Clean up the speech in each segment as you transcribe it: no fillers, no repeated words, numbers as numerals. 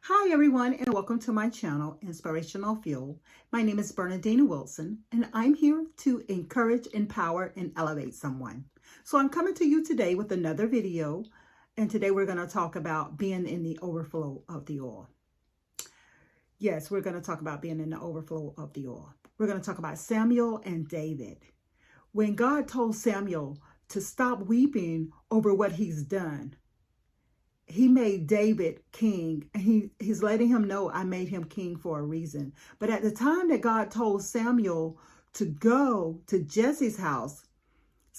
Hi everyone, and welcome to my channel, Inspirational Fuel. My name is Bernadina Wilson, and I'm here to encourage, empower, and elevate someone. So I'm coming to you today with another video, and today we're going to talk about being in the overflow of the oil. Yes, we're going to talk about being in the overflow of the oil. We're going to talk about Samuel and David. When God told Samuel to stop weeping over what he's done, he made David king, and he's letting him know, I made him king for a reason. But at the time that God told Samuel to go to Jesse's house,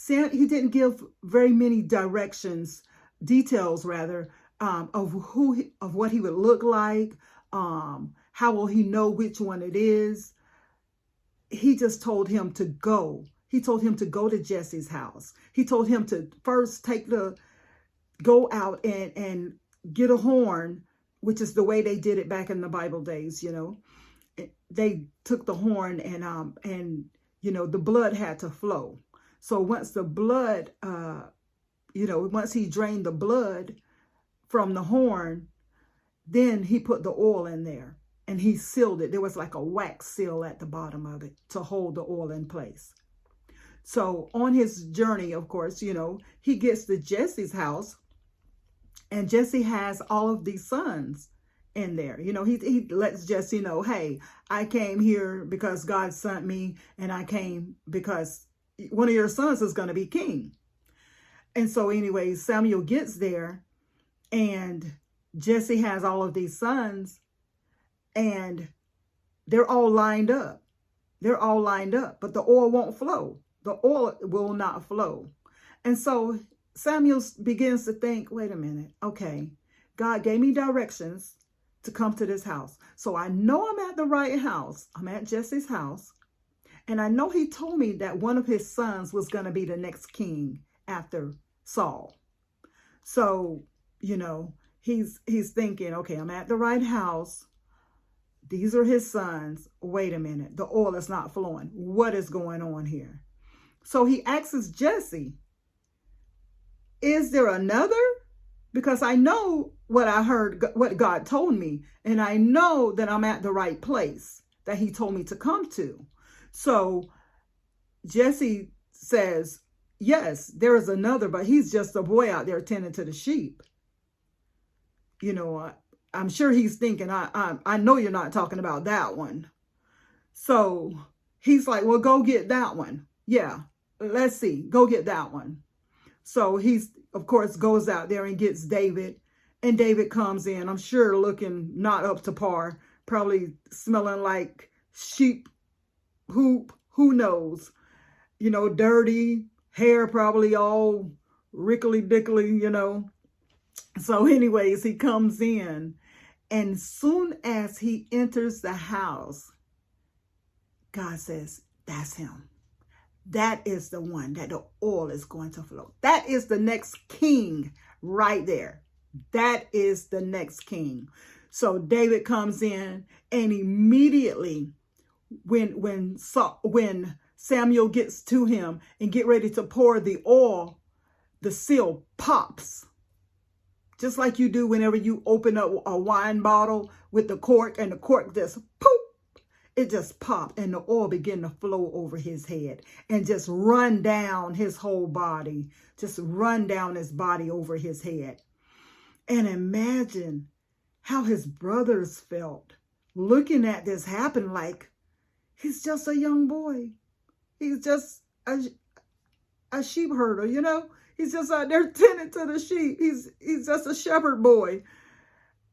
he didn't give very many details rather, of what he would look like. How will he know which one it is? He just told him to go. He told him to go to Jesse's house. He told him to first go out and get a horn, which is the way they did it back in the Bible days. They took the horn and the blood had to flow. So once the blood, once he drained the blood from the horn, then he put the oil in there and he sealed it. There was like a wax seal at the bottom of it to hold the oil in place. So on his journey, of course, he gets to Jesse's house. And Jesse has all of these sons in there. He lets Jesse know, hey, I came here because God sent me, and I came because one of your sons is going to be king. And so anyway, Samuel gets there, and Jesse has all of these sons, and they're all lined up. They're all lined up, but the oil won't flow. The oil will not flow. And so Samuel begins to think, wait a minute, okay, God gave me directions to come to this house. So I know I'm at the right house. I'm at Jesse's house. And I know he told me that one of his sons was going to be the next king after Saul. So, he's thinking, okay, I'm at the right house. These are his sons. Wait a minute, the oil is not flowing. What is going on here? So he asks Jesse, is there another? Because I know what I heard, what God told me, and I know that I'm at the right place that he told me to come to. So Jesse says, yes, there is another, but he's just a boy out there tending to the sheep. I'm sure he's thinking, I know you're not talking about that one. So he's like, well, go get that one. Yeah, let's see, go get that one. So he's, of course, goes out there and gets David. And David comes in, I'm sure looking not up to par, probably smelling like sheep poop, who knows, dirty, hair probably all rickly-dickly, So anyways, he comes in, and soon as he enters the house, God says, that's him. That is the one that the oil is going to flow. That is the next king right there. That is the next king. So David comes in, and immediately when Samuel gets to him and get ready to pour the oil, the seal pops. Just like you do whenever you open up a wine bottle with the cork, and the cork just poof. It just popped, and the oil began to flow over his head and just run down his whole body, just run down his body over his head. And imagine how his brothers felt looking at this happen, like he's just a young boy. He's just a sheep herder, He's just out there tending to the sheep. He's just a shepherd boy.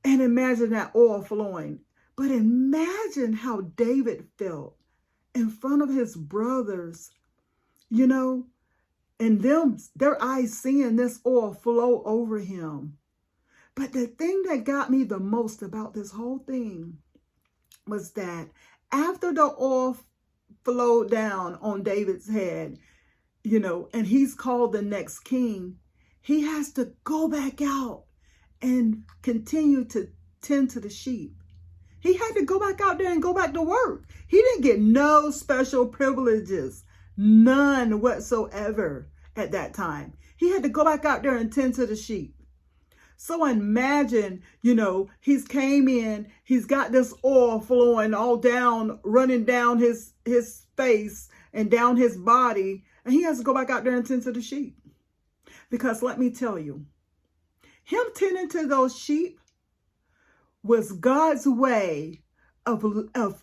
And imagine that oil flowing. But imagine how David felt in front of his brothers, and their eyes seeing this oil flow over him. But the thing that got me the most about this whole thing was that after the oil flowed down on David's head, and he's called the next king, he has to go back out and continue to tend to the sheep. He had to go back out there and go back to work. He didn't get no special privileges, none whatsoever at that time. He had to go back out there and tend to the sheep. So imagine, he's came in, he's got this oil flowing all down, running down his face and down his body, and he has to go back out there and tend to the sheep. Because let me tell you, him tending to those sheep was God's way of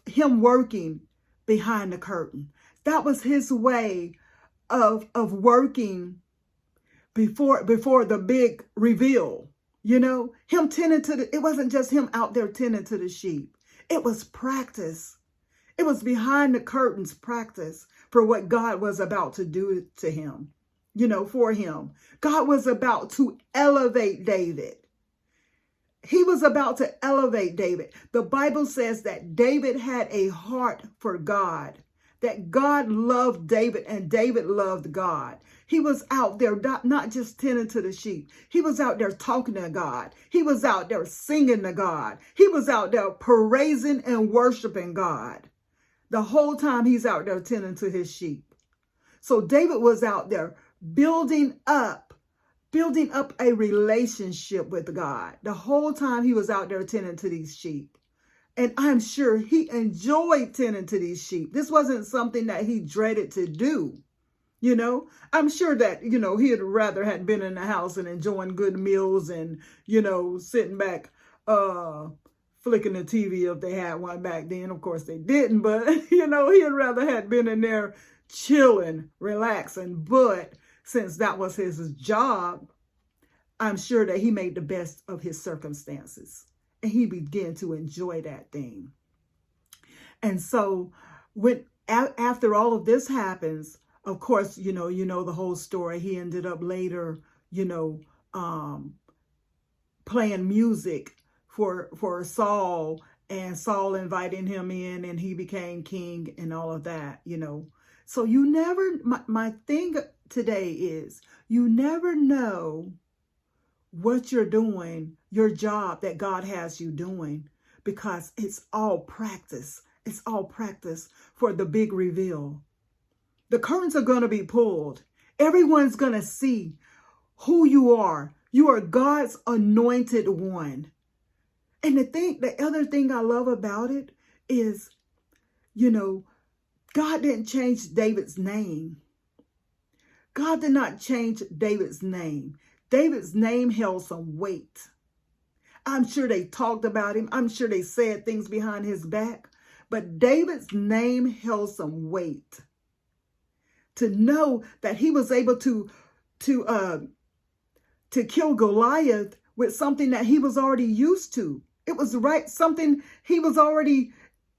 him working behind the curtain. That was his way of working before the big reveal. Him tending to it wasn't just him out there tending to the sheep. It was practice. It was behind the curtains practice for what God was about to do to him, for him. God was about to elevate David. He was about to elevate David. The Bible says that David had a heart for God, that God loved David and David loved God. He was out there not just tending to the sheep. He was out there talking to God. He was out there singing to God. He was out there praising and worshiping God. The whole time he's out there tending to his sheep. So David was out there building up a relationship with God. The whole time he was out there tending to these sheep. And I'm sure he enjoyed tending to these sheep. This wasn't something that he dreaded to do. I'm sure that, he'd rather had been in the house and enjoying good meals and, sitting back, flicking the TV if they had one back then. Of course they didn't, but, he'd rather had been in there chilling, relaxing. But since that was his job, I'm sure that he made the best of his circumstances. And he began to enjoy that thing. And so after all of this happens, of course, you know the whole story. He ended up later, playing music for Saul, and Saul inviting him in, and he became king and all of that, So my thing today is, you never know what you're doing, your job that God has you doing, because it's all practice. It's all practice for the big reveal. The curtains are going to be pulled. Everyone's going to see who you are. You are God's anointed one. And the other thing I love about it is, God didn't change David's name. God did not change David's name. David's name held some weight. I'm sure they talked about him. I'm sure they said things behind his back. But David's name held some weight. To know that he was able to kill Goliath with something that he was already used to. It was something he was already,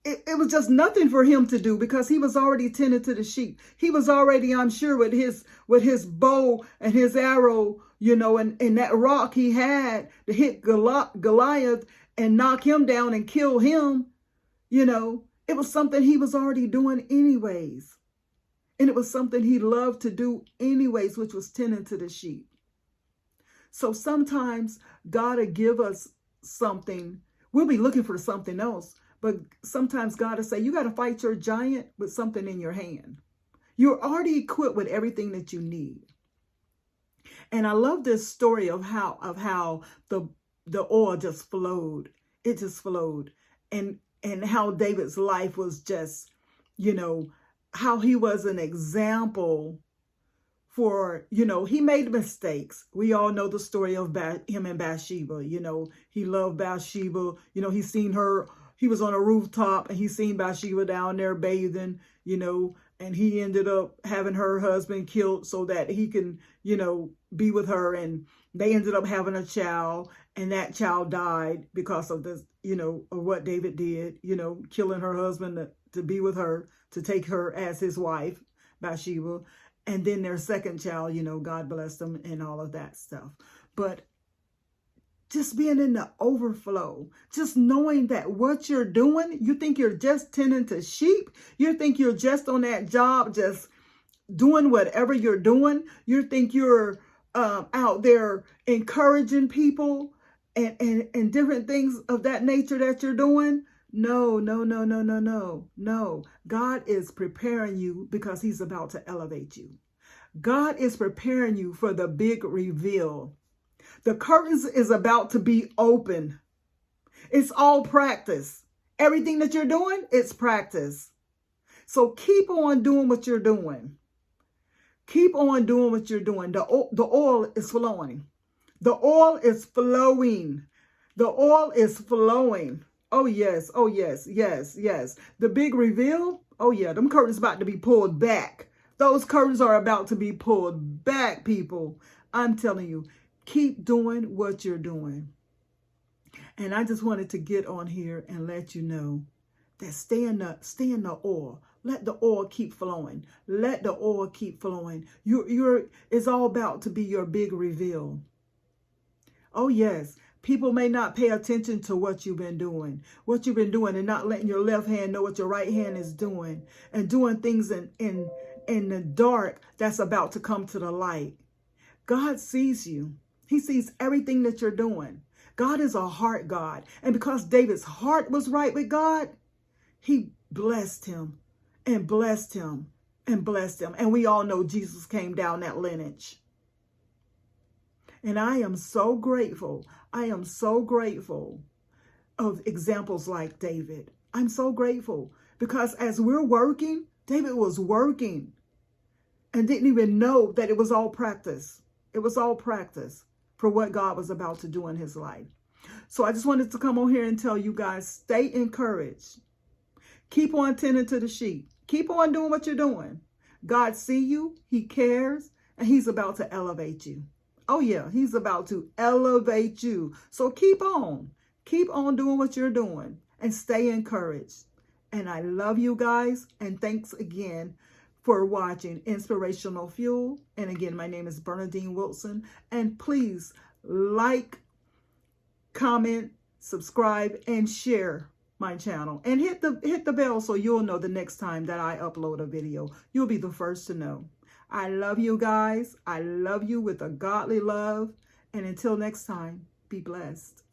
it was just nothing for him to do, because he was already tending to the sheep. He was already, I'm sure, with his bow and his arrow, and that rock he had to hit Goliath and knock him down and kill him. It was something he was already doing anyways. And it was something he loved to do anyways, which was tending to the sheep. So sometimes God will give us something. We'll be looking for something else. But sometimes God will say, you got to fight your giant with something in your hand. You're already equipped with everything that you need. And I love this story of how the oil just flowed. It just flowed. And how David's life was just, how he was an example for, he made mistakes. We all know the story of him and Bathsheba. He loved Bathsheba. He seen her, he was on a rooftop and he seen Bathsheba down there bathing, and he ended up having her husband killed so that he can, be with her. And they ended up having a child, and that child died because of this, of what David did, killing her husband to be with her, to take her as his wife, Bathsheba. And then their second child, God blessed them and all of that stuff. But just being in the overflow, just knowing that what you're doing, you think you're just tending to sheep. You think you're just on that job, just doing whatever you're doing. You think you're out there encouraging people and different things of that nature that you're doing. No. God is preparing you because he's about to elevate you. God is preparing you for the big reveal. The curtains is about to be open. It's all practice. Everything that you're doing, it's practice. So keep on doing what you're doing. Keep on doing what you're doing. The oil is flowing. The oil is flowing. The oil is flowing. Oh, yes. Oh, yes. Yes, yes. The big reveal. Oh, yeah. Them curtains about to be pulled back. Those curtains are about to be pulled back, people. I'm telling you, keep doing what you're doing. And I just wanted to get on here and let you know that stay in the oil. Let the oil keep flowing. Let the oil keep flowing. It's all about to be your big reveal. Oh, yes. People may not pay attention to what you've been doing. What you've been doing and not letting your left hand know what your right hand is doing. And doing things in the dark that's about to come to the light. God sees you. He sees everything that you're doing. God is a heart God. And because David's heart was right with God, he blessed him and blessed him and blessed him. And we all know Jesus came down that lineage. And I am so grateful. I am so grateful of examples like David. I'm so grateful because as we're working, David was working and didn't even know that it was all practice. It was all practice for what God was about to do in his life. So I just wanted to come on here and tell you guys, stay encouraged. Keep on tending to the sheep. Keep on doing what you're doing. God see you, he cares, and he's about to elevate you. Oh yeah, he's about to elevate you. So keep on doing what you're doing and stay encouraged. And I love you guys. And thanks again for watching Inspirational Fuel. And again, my name is Bernadine Wilson. And please like, comment, subscribe, and share my channel. And hit the bell so you'll know the next time that I upload a video. You'll be the first to know. I love you guys. I love you with a godly love. And until next time, be blessed.